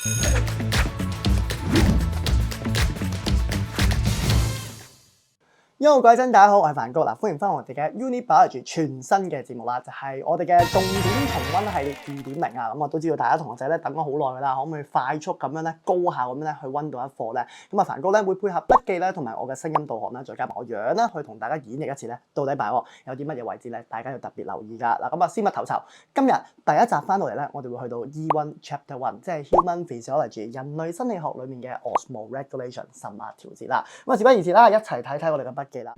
各位大家好，我係凡哥嗱，歡迎翻我哋嘅 Uni Biology 全新嘅節目啦，就係我哋嘅重點重溫系列2.0啊。咁我都知道大家同學仔咧等咗好耐㗎啦，可唔可以快速咁樣咧高效咁樣咧去溫到一課咧？咁啊，凡哥咧會配合筆記咧同埋我嘅聲音導航啦，再加埋我樣啦，去同大家演繹一次咧，到底BioWall有啲乜嘢位置咧，大家要特別留意㗎嗱。咁啊，先勿頭籌，今日第一集翻到嚟咧，我哋會去到 E1 Chapter 1，即係 Human Physiology 人類生理學裡面嘅 Osmoregulation 滲壓調節啦。咁啊，事不宜遲啦，一齊睇睇我哋嘅筆記啦。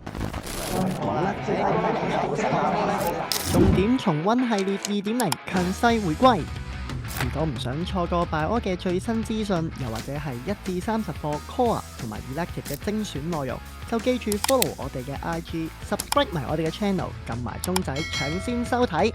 重點重溫系列2.0強勢回歸。如果唔想錯過BioWall嘅最新資訊，又或者係1至30課 Core 同埋 Elective 嘅精選內容，就記住 follow 我哋嘅 IG，subscribe 埋我哋嘅 channel， 撳埋鐘仔搶先收睇。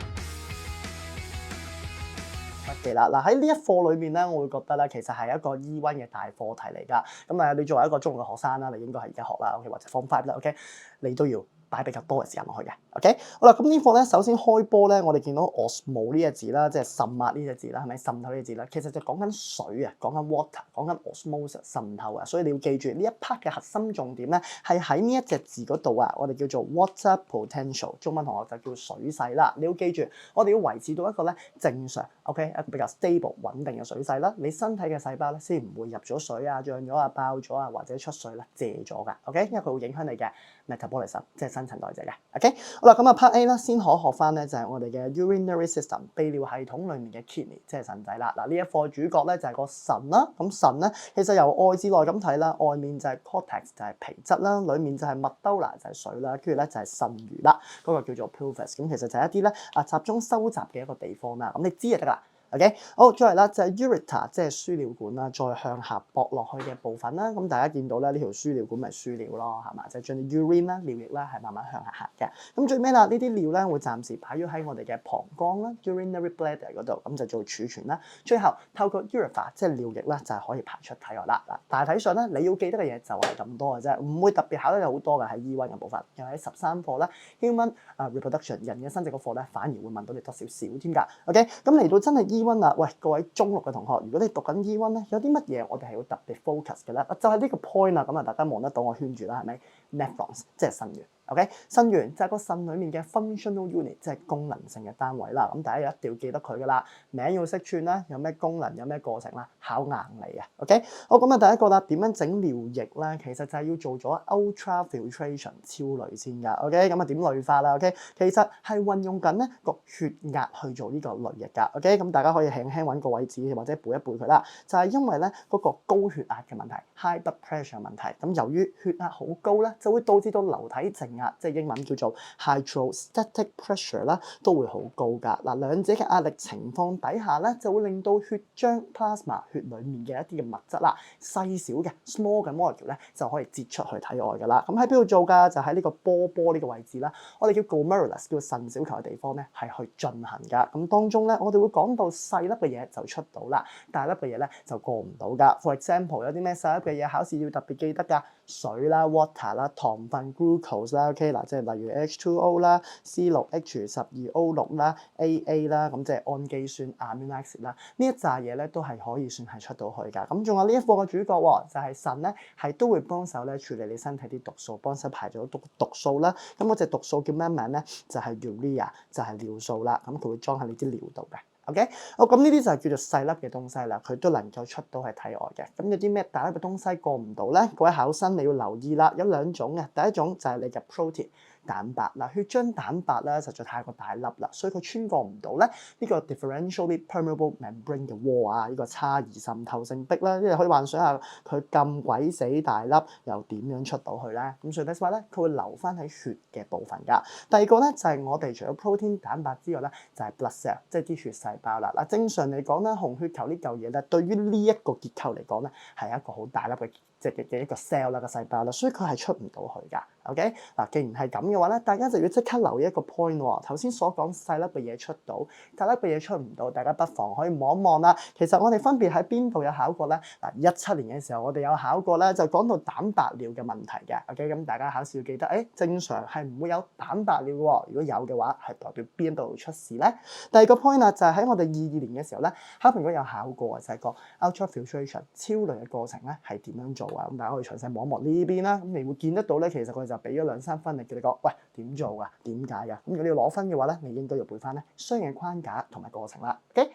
嗱喺呢一課裏面咧，我會覺得咧，其實係一個 E1 嘅大課題嚟㗎。咁啊，你作為一個中學嘅學生啦，你應該係而家學啦，OK，或者 Form 5啦，OK，你都要擺比較多嘅時間落去嘅 ，OK。好啦，咁呢課咧，首先開波咧，我哋見到 osmo 呢隻字啦，即係滲壓呢隻字啦，係咪滲透呢隻字啦？其實就講緊水啊，講緊 water， 講緊 osmosis 滲透啊。所以你要記住呢一 part 嘅核心重點咧，係喺呢一隻字嗰度啊。我哋叫做 water potential， 中文同學就叫水勢啦。你要記住，我哋要維持到一個咧正常 ，OK， 一個比較 stable 穩定嘅水勢啦。你身體嘅細胞咧先唔會入咗水啊、漲咗啊、爆咗啊，或者出水啦、借咗㗎，OK， 因為佢會影響你嘅 metabolism， 即係新陳代謝嘅 ，OK。好啦，咁啊 Part A 啦，先可學翻咧就係我哋嘅 urinary system 泌尿系統裡面嘅 kidney， 即係腎仔啦。嗱呢一課主角咧就係個腎啦。咁腎咧其實由外至內咁睇啦，外面就係 cortex 就係皮質啦，裡面就係麥兜嗱就係水啦，跟住咧就係腎盂啦，嗰個叫做 pelvis。咁其實就係一啲咧集中收集嘅一個地方啦。咁你知就得啦。OK， 好，再嚟啦，就係 ureter， 即係輸尿管啦，再向下駁落去嘅部分啦。咁大家見到咧，呢條輸尿管咪輸尿咯，係嘛？就係將啲 urine 啦、尿液啦，係慢慢向下行嘅。咁最尾啦，呢啲尿咧會暫時擺咗喺我哋嘅膀胱啦 （urinary bladder） 嗰度，咁就做儲存啦。最後透過 urethra， 即係尿液啦，就係可以排出體外啦。嗱，大體上咧，你要記得嘅嘢就係咁多嘅啫，唔會特別考得有好多嘅喺 E1 嘅部分。又喺13課啦 ，human reproduction 人嘅生殖嗰課咧，反而會問到你多少少添㗎。OK， 咁嚟到真係E1啦，喂，各位中六嘅同學，如果你讀緊 E1 咧，有啲乜嘢我哋係要特別 focus 嘅咧？就係呢個 point 啦，咁啊大家望得到我圈住啦，係咪 nephrons 即係腎源 ？OK， 腎源就係個腎裡面嘅 functional unit， 即係功能性嘅單位啦。咁大家一定要記得佢㗎啦，名要識串啦，有咩功能，有咩過程啦，考硬嚟啊。OK， 好，咁啊第一個啦，點樣整尿液咧？其實就係要做咗 ultrafiltration 超濾先㗎。OK， 咁啊點濾法啦 ？OK， 其實係運用緊咧個血壓去做呢個濾液㗎。OK， 咁大家可以輕輕揾個位置或者背一背佢啦。就係因為咧嗰個高血壓嘅問題 ，high blood pressure 問題。咁由於血壓好高咧，就會導致到流體靜壓，即係英文叫做 hydrostatic pressure 啦，都會好高㗎。嗱，兩者嘅壓力情況底下咧，就會令到血漿 plasma 血裡面嘅一啲嘅物質啦，細小嘅 small 嘅 molecule 咧就可以擠出去體外㗎啦。咁喺邊度做㗎？就喺呢個波呢個位置啦。我哋叫 glomerulus， 叫腎小球嘅地方咧，係去進行㗎。咁當中咧，我哋會講到細粒嘅嘢就出到啦，大粒嘅嘢咧就過唔到㗎。For example， 有啲咩細粒嘅嘢考試要特別記得㗎？水啦、water 啦、糖分 glucose 啦 ，OK 嗱，即係例如 H2O 啦、C6H12O6 啦、AA 啦，咁即係氨基酸 amino acid 啦，呢一紮嘢咧都係可以算係出到去㗎。咁仲有呢一課嘅主角喎，就係腎咧，係都會幫手咧處理你身體啲毒素，幫手排咗毒素啦。咁嗰隻毒素叫咩名咧？就係 urea， 就係尿素啦。咁佢會裝喺你啲尿度嘅。OK， 好，咁呢啲就係叫做細粒嘅東西啦，佢都能夠出到去體外嘅。咁有啲咩大粒嘅東西過唔到咧？各位考生你要留意啦，有兩種嘅。第一種就係你嘅 protein 蛋白嗱，血漿蛋白咧實在太過大粒啦，所以佢穿過唔到咧呢個 differentially permeable membrane 嘅 wall 啊，呢個差異滲透性壁啦，因為可以幻想下佢咁鬼死大粒，又點樣出到去咧？咁所以 that's why 咧，佢會留翻喺血嘅部分㗎。第二個咧就係我哋除咗 protein 蛋白之外咧，就係 blood cell， 即係啲血細胞啦。嗱，正常嚟講咧，紅血球呢嚿嘢咧，對於呢一個結構嚟講咧，係一個好大粒嘅嘅一個 cell 啦，個細胞啦，所以佢係出唔到去㗎。OK 嗱，既然係咁嘅話咧，大家就要即刻留意一個 point 喎。頭先所講細粒嘅嘢出到，大粒嘅嘢出唔到，大家不妨可以望一望啦。其實我哋分別喺邊度有考過咧？嗱，17年嘅時候我哋有考過咧，就講到蛋白尿嘅問題嘅。OK，咁大家考試要記得，正常係唔會有蛋白尿喎。如果有嘅話，係代表邊度出事咧？第二個 point 啊，就係喺我哋22年嘅時候咧，考評局有考過，就係個 ultrafiltration 超濾嘅過程咧係點樣做啊？咁大家可以詳細望一望呢邊啦。咁你會見得到咧，其實佢就俾咗2-3分嚟叫你講，喂，點做㗎？點解㗎？咁如果你要攞分嘅話咧，你應該要背翻咧相應嘅框架同埋過程啦。OK，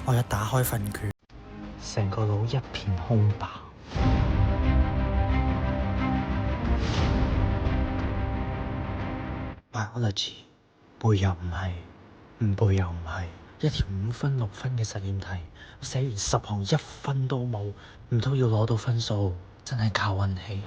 我一打開份卷，成個腦一片空白。Biology 背又唔係，唔背又唔係，一條5分6分嘅實驗題，我寫完10行1分都冇，唔通要攞到分數，真係靠運氣。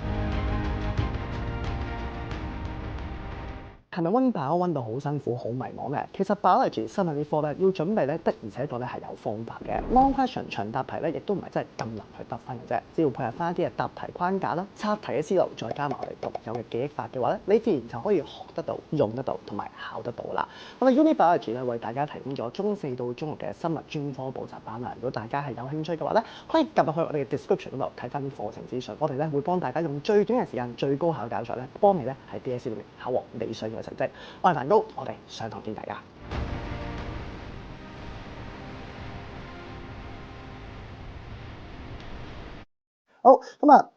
係咪溫飽溫到好辛苦、好迷茫咧？其實 biology 生物呢科咧，要準備咧的而且確咧係有方法嘅。Long question 長答題咧，亦都唔係真係咁難去得分嘅啫。只要配合翻一啲嘅答題框架啦、測題嘅思路，再加埋我哋獨有嘅記憶法嘅話咧，你自然就可以學得到、用得到同埋考得到啦。我哋 Uni Biology 咧為大家提供咗中4到中6嘅生物專科補習班啦。如果大家係有興趣嘅話咧，可以撳入去我哋嘅 description 嗰度睇翻啲課程資訊。我哋咧會幫大家用最短嘅時間、最高效教材咧，幫你咧喺 DSE 裏面考獲理想嘅成績。我係梵高，我哋上堂見大家。好，咁啊。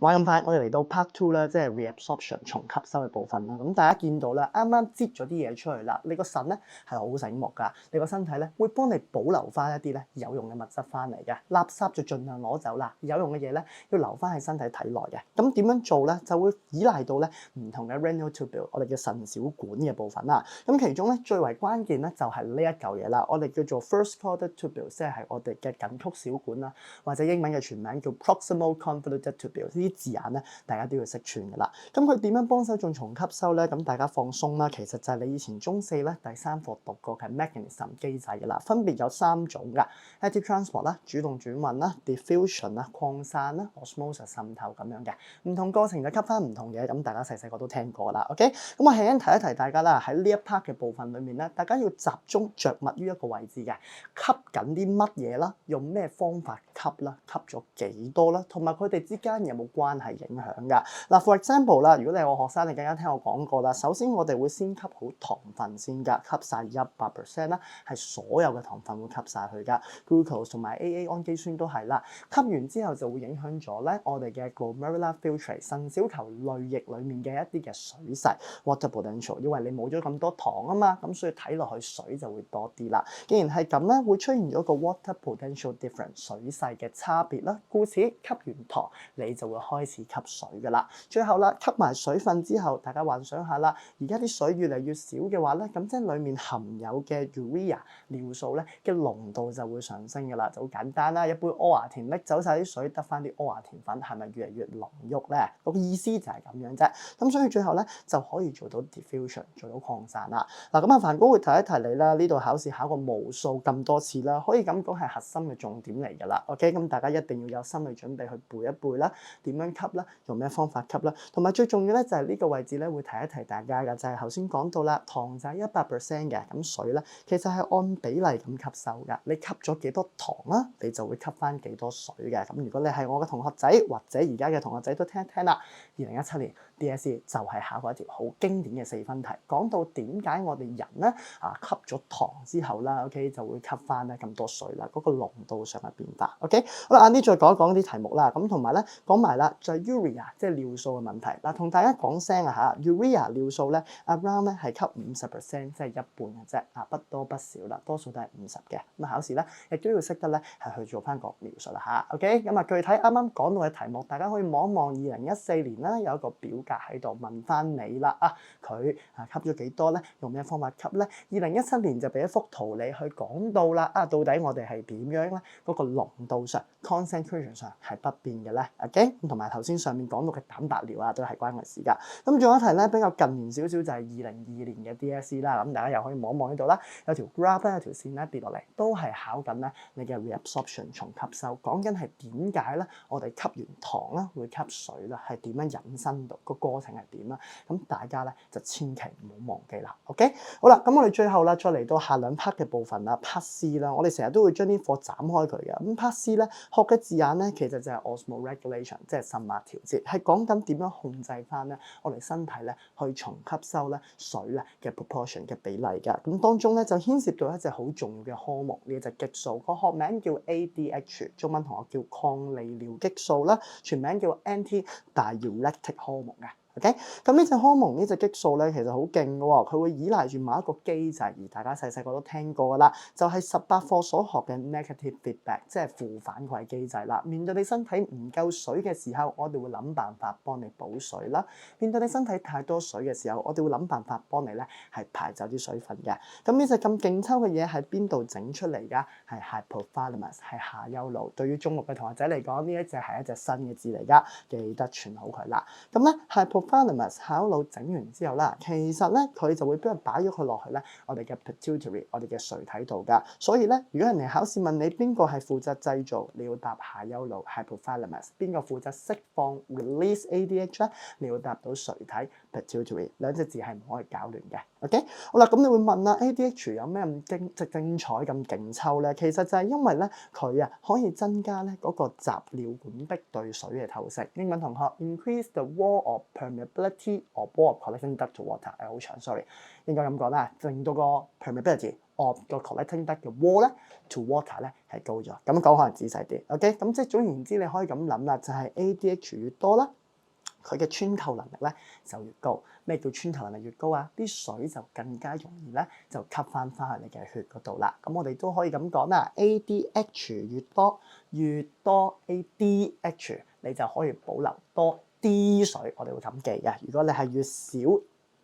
話咁快，我哋嚟到 part 2啦，即係 reabsorption 重吸收嘅部分啦。咁大家見到啦，啱啱擠咗啲嘢出嚟啦，你個腎咧係好醒目㗎，你個身體咧會幫你保留翻一啲咧有用嘅物質翻嚟嘅，垃圾就盡量攞走啦，有用嘅嘢咧要留翻喺身體體內嘅。咁點樣做咧？就會依賴到咧唔同嘅 renal tubule， 我哋嘅腎小管嘅部分啦。咁其中咧最為關鍵咧就係呢一嚿嘢啦，我哋叫做 first chordate tubule， 即係我哋嘅緊曲小管啦，或者英文嘅全名叫 proximal convoluted tubule。字眼咧，大家都要識串噶啦。咁佢點樣幫手做重吸收咧？咁大家放鬆啦。其實就係你以前中4咧第3課讀過嘅 mechanism 機制噶啦，分別有3種噶 ：active transport 啦、主動轉運啦、diffusion 啦、擴散啦、osmosis 滲透咁樣嘅。唔同過程就吸翻唔同嘢，咁大家細細個都聽過啦。OK， 咁我輕輕提一提大家啦。喺呢一 part 嘅部分裏面咧，大家要集中着墨於一個位置嘅，吸緊啲乜嘢啦？用咩方法吸啦？吸咗幾多啦？同埋佢哋之間有冇關係影響㗎？嗱 ，for example 啦，如果你係我學生，你更加聽我講過啦。首先我哋會先吸好糖分先㗎，吸晒100% 啦，係所有嘅糖分會吸晒佢㗎。glucose 同埋 AA 氨基酸都係啦。吸完之後就會影響咗咧我哋嘅 glomerular filtrate 腎小球濾液裡面嘅一啲嘅水勢 water potential， 因為你冇咗咁多糖啊嘛，咁所以睇落去水就會多啲啦。既然係咁咧，會出現咗個 water potential difference 水勢嘅差別啦。故此吸完糖你就會開始吸水㗎啦。最後啦，吸埋水分之後，大家幻想下啦，而家啲水越嚟越少嘅話咧，咁即係裡面含有嘅 urea 尿素咧嘅濃度就會上升㗎啦。就好簡單啦，一杯阿華田拎走晒啲水，得翻啲阿華田粉，係咪越嚟越濃郁咧？個意思就係咁樣啫。咁所以最後咧就可以做到 diffusion， 做到擴散啦。嗱，咁梵高會提一提你啦，呢度考試考過無數咁多次啦，可以咁講係核心嘅重點嚟㗎啦。OK， 咁大家一定要有心理準備去背一背啦，點樣吸啦，用咩方法吸啦，同埋最重要咧就係呢個位置咧會提一提大家㗎，就係頭先講到啦，糖就係100% 嘅，咁水咧其實係按比例咁吸收㗎，你吸咗幾多糖啦，你就會吸翻幾多水嘅。咁如果你係我嘅同學仔或者而家嘅同學仔都聽一聽啦。2017年 DSE 就係考過一條好經典嘅4分題，講到點解我哋人咧吸咗糖之後啦 ，OK 就會吸翻咧咁多水啦，嗰個濃度上嘅變化。OK， 好啦，晏啲再講一講啲題目啦。咁同埋咧講埋啦，就係 urea 即係尿素嘅問題。嗱，同大家講聲啊嚇 urea 尿素咧 around 咧係吸50%，即係一半嘅啫，不多不少啦，多數都係50嘅。咁考試咧亦都要識得咧係去做翻個描述啦嚇。OK，咁具體啱啱講到嘅題目，大家可以望一望2014年啦，有一個表格喺度問翻你啦佢吸咗幾多咧？用咩方法吸咧？2017年就俾一幅圖你去講到啦到底我哋係點樣咧？嗰個濃度上 concentration 上係不變嘅咧。OK，同埋頭先上面講到嘅蛋白尿啊，都係關佢事㗎。咁仲有一題咧比較近年少少就係2022年嘅 DSE 啦，咁大家又可以望一望呢度啦，有條 graph 咧有條線咧跌落嚟，都係考緊咧你嘅 reabsorption 重吸收，講緊係點解咧我哋吸完糖啦會吸水啦，係點樣引申到個過程係點啦？咁大家咧就千祈唔好忘記啦。OK， 好啦，咁我哋最後啦，再嚟到下兩 part 嘅部分啦 ，part C 啦，我哋成日都會將啲課斬開佢嘅。咁 part C 咧學嘅字眼咧，其實就係 osmoregulation， 即係滲壓調節，係講緊點樣控制翻咧我哋身體咧去重吸收咧水咧嘅 proportion 嘅比例㗎。咁當中咧就牽涉到一隻好重要嘅科目，呢一隻激素，個學名叫 ADH， 中文同學叫抗利尿激素啦，全名叫 antidiuretic hormone 嘅。OK， 咁呢隻荷蒙呢隻激素咧，其實好勁嘅喎，佢會依賴住某一個機制，而大家細細個都聽過㗎啦，就係18課所學嘅 negative feedback， 即係負反饋機制啦。面對你身體唔夠水嘅時候，我哋會諗辦法幫你補水啦；面對你身體太多水嘅時候，我哋會諗辦法幫你咧係排走啲水分嘅。咁呢隻咁勁抽嘅嘢喺邊度整出嚟㗎？係 hypothalamus， 係下丘腦。對於中六嘅同學仔嚟講，呢一隻係一隻新嘅字嚟㗎，記得存好佢啦。咁咧hypothalamus 下丘腦整完之後啦，其實咧佢就會俾人擺咗佢落去咧我哋嘅 pituitary， 我哋嘅垂體度㗎。所以咧，如果人哋考試問你邊個係負責製造，你要答下丘腦 hypothalamus； 邊個負責釋放 release ADH 咧，你要答到垂體 pituitary。兩隻字係唔可以搞亂嘅。OK， 好啦，咁你會問啦 ，ADH 有咩咁精彩咁勁抽咧？其實就係因為咧佢啊可以增加咧嗰個集尿管壁對水嘅透析。英文同學 increase the wall of permeability or wall of collecting duct to water， 好長 sorry， 應該咁講啦，令到個 permeability of 個 collecting duct 嘅 wall 咧 to water 咧係高咗。咁講可能仔細啲 ，OK， 咁即係總言之，你可以咁諗啦，就係 ADH 越多啦，佢嘅穿透能力咧就越高。咩叫穿透能力越高啊？啲水就更加容易咧就吸翻去你嘅血嗰度啦。咁我哋都可以咁講啦 ，ADH 越多 ADH， 你就可以保留多啲水。我哋會咁記嘅。如果你係越少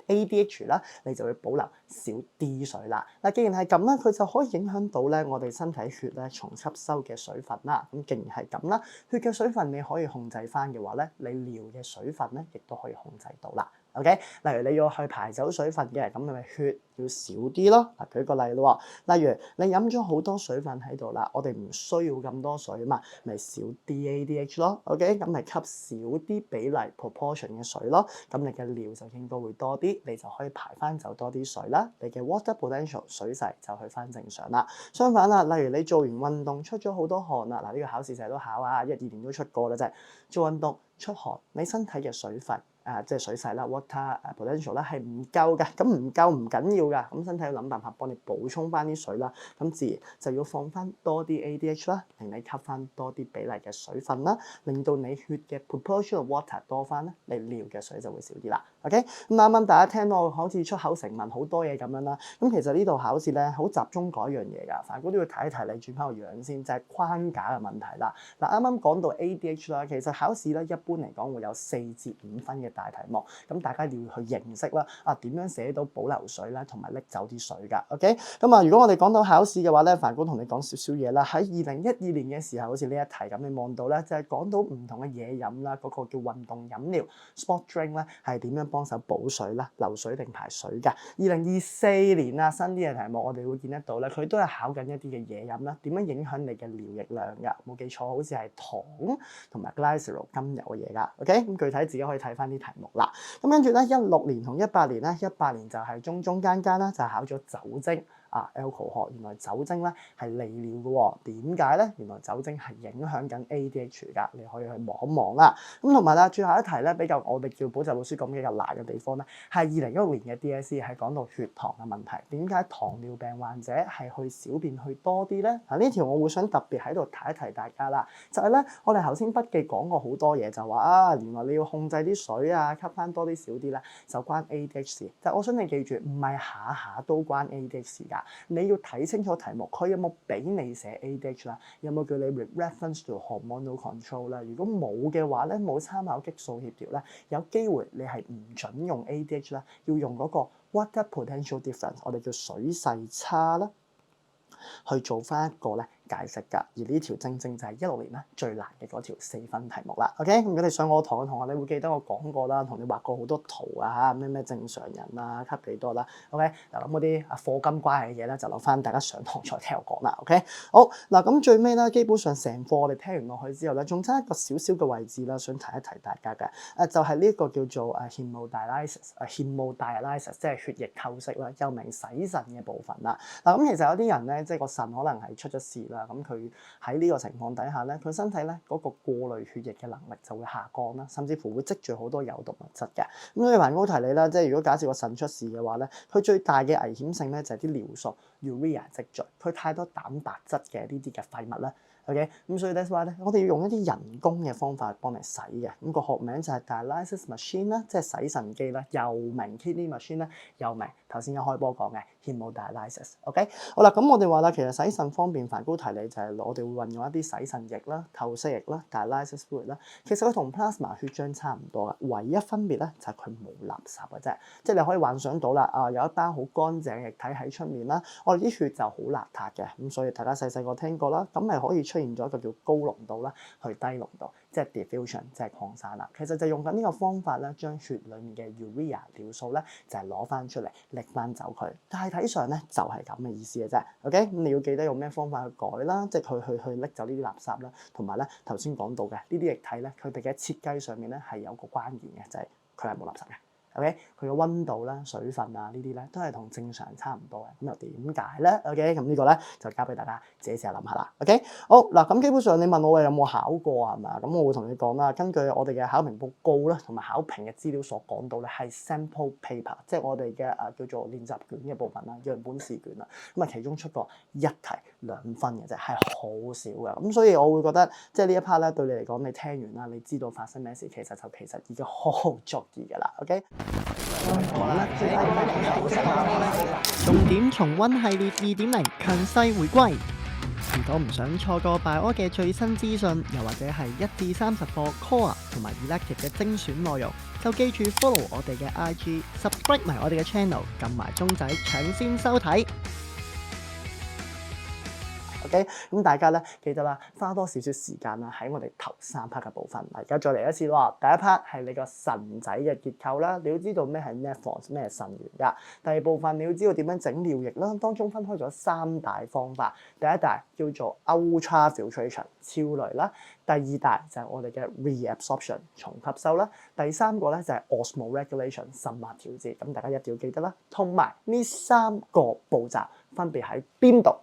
ADH 啦，你就會保留少啲水啦。嗱，既然係咁啦，佢就可以影響到咧我哋身體血咧重吸收嘅水分啦。咁既然係咁啦，血嘅水分你可以控制翻嘅話咧，你尿嘅水分咧亦都可以控制到啦。OK， 例如你要去排走水分嘅，咁你咪血要少啲咯。嗱，舉個例咯，例如你飲咗好多水分喺度啦，我哋唔需要咁多水嘛，咪少啲 ADH 咯。OK， 咁咪吸少啲比例 proportion 嘅水咯。咁你嘅尿就應該會多啲，你就可以排翻走多啲水啦。你嘅 water potential 水勢就去翻正常啦。相反啦，例如你做完運動出咗好多汗啦，嗱呢個考試成日都考啊，12年都出過啦，就係做運動出汗，你身體嘅水分。即係水勢啦 ，water potential 啦係唔夠嘅，咁唔夠唔緊要㗎，咁身體要諗辦法幫你補充翻啲水啦，咁自然就要放翻多啲 ADH 啦，令你吸翻多啲比例嘅水分啦，令到你血嘅 proportion of water 多翻咧，你尿嘅水就會少啲啦。OK， 咁啱啱大家聽到好似出口成文好多嘢咁樣啦，咁其實呢度考試咧好集中講一樣嘢㗎，凡哥都要睇一睇你轉翻個樣先，就係框架嘅問題啦。嗱，啱啱講到 ADH 啦，其實考試咧一般嚟講會有4至5分嘅大題目，咁大家要去認識啦，點樣寫到保留水啦，同埋拎走啲水㗎。OK， 咁如果我哋講到考試嘅話咧，凡哥同你講少少嘢啦。喺2012年嘅時候，好似呢一題咁，你望到咧就係講到唔同嘅嘢飲啦，嗰個叫運動飲料 sport drink 咧係點樣幫手補水啦，流水定排水㗎。2024年啊，新啲嘅題目我哋會見得到咧，佢都係考緊一啲嘅嘢飲啦，點樣影響你嘅尿液量㗎？冇記錯，好似係糖同埋 glycerol 甘油嘅嘢㗎。OK， 咁具體自己可以睇翻啲題目啦。咁跟住咧，16年同18年咧，18年就係中間啦，就係考咗酒精。alcohol 原來酒精咧係利尿嘅喎，點解咧？原來酒精係影響緊 ADH 㗎，你可以去望一望啦。咁同埋啦，最後一題咧比較我哋叫補習老師講比較難嘅地方咧，係2016年嘅 DSE 係講到血糖嘅問題。點解糖尿病患者係去小便去多啲咧？嗱，呢條我會想特別喺度提一提大家啦，就係咧我哋頭先筆記講過好多嘢，就話原來你要控制啲水啊，吸翻多啲少啲咧，就關 ADH 事。但我想你記住，唔係下下都關 ADH 事㗎。你要睇清楚題目，佢有冇俾你寫 ADH 啦？有冇叫你 reference to hormonal control 啦？如果冇嘅話咧，冇參考激素協調咧，有機會你係唔準用 ADH 啦，要用嗰個 water potential difference，我哋叫水勢差啦，去做翻一個咧解釋㗎。而呢條正正就係16年咧最難嘅嗰條4分題目啦。OK， 如果你上我堂嘅同學，你會記得我講過啦，同你畫過好多圖啊嚇，咩正常人啊，級幾多啦。OK，嗱咁嗰啲課金關係嘅嘢咧，就留翻大家上堂再聽我講啦。OK， 好嗱，咁最尾咧，基本上成課我哋聽完落去之後咧，仲差一個少少嘅位置啦，想提一提大家嘅就係呢一個叫做hemodialysis，即係血液透析啦，又名洗腎嘅部分啦。嗱咁其實有啲人咧，即係個腎可能係出咗事啦，咁佢喺呢個情況底下咧，佢身體咧嗰個過濾血液嘅能力就會下降啦，甚至乎會積聚好多有毒物質嘅。咁所以梵高提你啦，即係如果假設個腎出事嘅話咧，佢最大嘅危險性咧就係啲尿素 urea 積聚，佢太多蛋白質嘅呢啲嘅廢物啦。OK， 咁所以 that's why 咧，我哋要用一啲人工嘅方法去幫你洗嘅。咁個學名就係 dialysis machine 啦，即係洗腎機啦，又名 kidney machine 啦，又名頭先一開波講嘅 hemodialysis。OK， 好啦，咁我哋話啦，其實洗腎方面，梵高提你就係我哋會運用一啲洗腎液啦、透析液啦、dialysis fluid 啦。其實佢同 plasma 血漿差唔多嘅，唯一分別咧就係佢冇垃圾嘅啫。即係你可以幻想到啦，有一包好乾淨液體喺出面啦，我哋啲血就好邋遢嘅。咁所以大家細個聽過啦，咁咪可以出現咗一個叫高濃度啦，去低濃度，即係 diffusion， 即係擴散啦。其實就用緊呢個方法咧，將血裡面嘅 urea 尿素咧就係攞翻出嚟，拎翻走佢。大體上咧就係咁嘅意思嘅啫。OK， 咁你要記得用咩方法去改啦，即係去拎走呢啲垃圾啦，同埋咧頭先講到嘅呢啲液體咧，佢哋嘅設計上面咧係有個關鍵嘅，就係佢係冇垃圾嘅。OK， 佢嘅溫度啦、水分啊呢啲咧都係同正常差唔多嘅，咁又點解咧 ？OK， 咁呢個咧就交俾大家自己試下諗下啦。OK， 好嗱，咁基本上你問我有冇考過係嘛？咁我會同你講啦，根據我哋嘅考評報告啦，同埋考評嘅資料所講到咧，係 sample paper， 即係我哋嘅叫做練習卷嘅部分啦，樣本試卷啦。咁啊，其中出過1題2分嘅啫，係好少嘅。咁所以我會覺得即係呢一 part 咧，對你嚟講，你聽完啦，你知道發生咩事，其實已經好足意㗎啦。OK。重點重溫系列2.0強勢回歸。如果唔想錯過 Bio 嘅最新資訊，又或者係1至30課 Core 同埋 Elective 嘅精選內容，就記住 follow 我哋嘅 IG，subscribe 埋我哋嘅 channel， 撳埋鐘仔搶先收睇。OK， 咁大家咧記得啦，花多少少時間啦喺我哋頭3 part 嘅部分。嗱，而家再嚟一次咯。第一 part 係你個腎仔嘅結構啦，你要知道咩係 nephron， 咩係腎源㗎。第二部分你要知道點樣整尿液啦，當中分開咗3大方法。第一大叫做 ultrafiltration 超濾啦，第二大就係我哋嘅 reabsorption 重吸收啦，第三個咧就係 osmoregulation 滲壓調節。咁大家一定要記得啦，同埋呢3個步驟分別喺邊度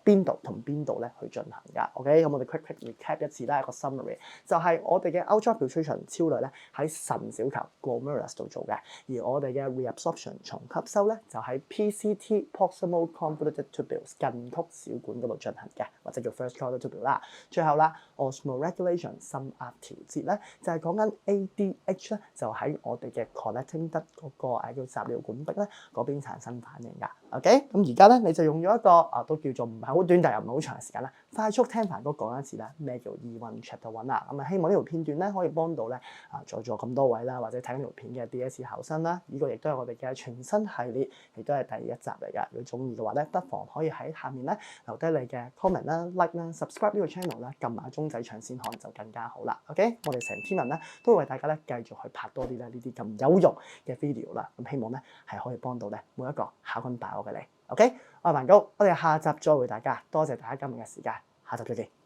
同邊度咧去進行㗎。OK， 咁我哋 quick recap 一次啦，一個 summary 就係我哋嘅 ultrafiltration 超濾咧喺腎小球 glomerulus 度做嘅，而我哋嘅 reabsorption 重吸收咧就喺 PCT proximal convoluted tubules 近曲小管嗰度進行嘅，或者叫 first choroidal tubule 啦。最後啦 osmoregulation 滲壓調節咧就係講緊 ADH 咧就喺我哋嘅 collecting duct 嗰個叫集尿管壁咧嗰邊產生反應㗎。OK， 咁而家咧你就用咗一個都叫做唔係好短，但又唔係好長嘅時間啦，快速聽梵高講一次啦，咩叫 E1 Chapter 1啦。咁希望呢條片段咧可以幫到咧在座咁多位啦，或者睇緊條片嘅 DSE 考生啦。呢個亦都係我哋嘅全新系列，亦都係第1集嚟㗎。如果中意嘅話咧，不妨可以喺下面咧留低你嘅 comment 啦、like 啦、subscribe 呢個 channel 啦，撳埋鐘仔搶先看就更加好啦。OK， 我哋成 team 人咧都會為大家咧繼續去拍多啲咧呢啲咁有用嘅 video 啦。咁希望咧係可以幫到咧每一個考緊大學嘅你。OK， 我係梵高，我哋下集再會大家，多謝大家今日嘅時間，下集再見。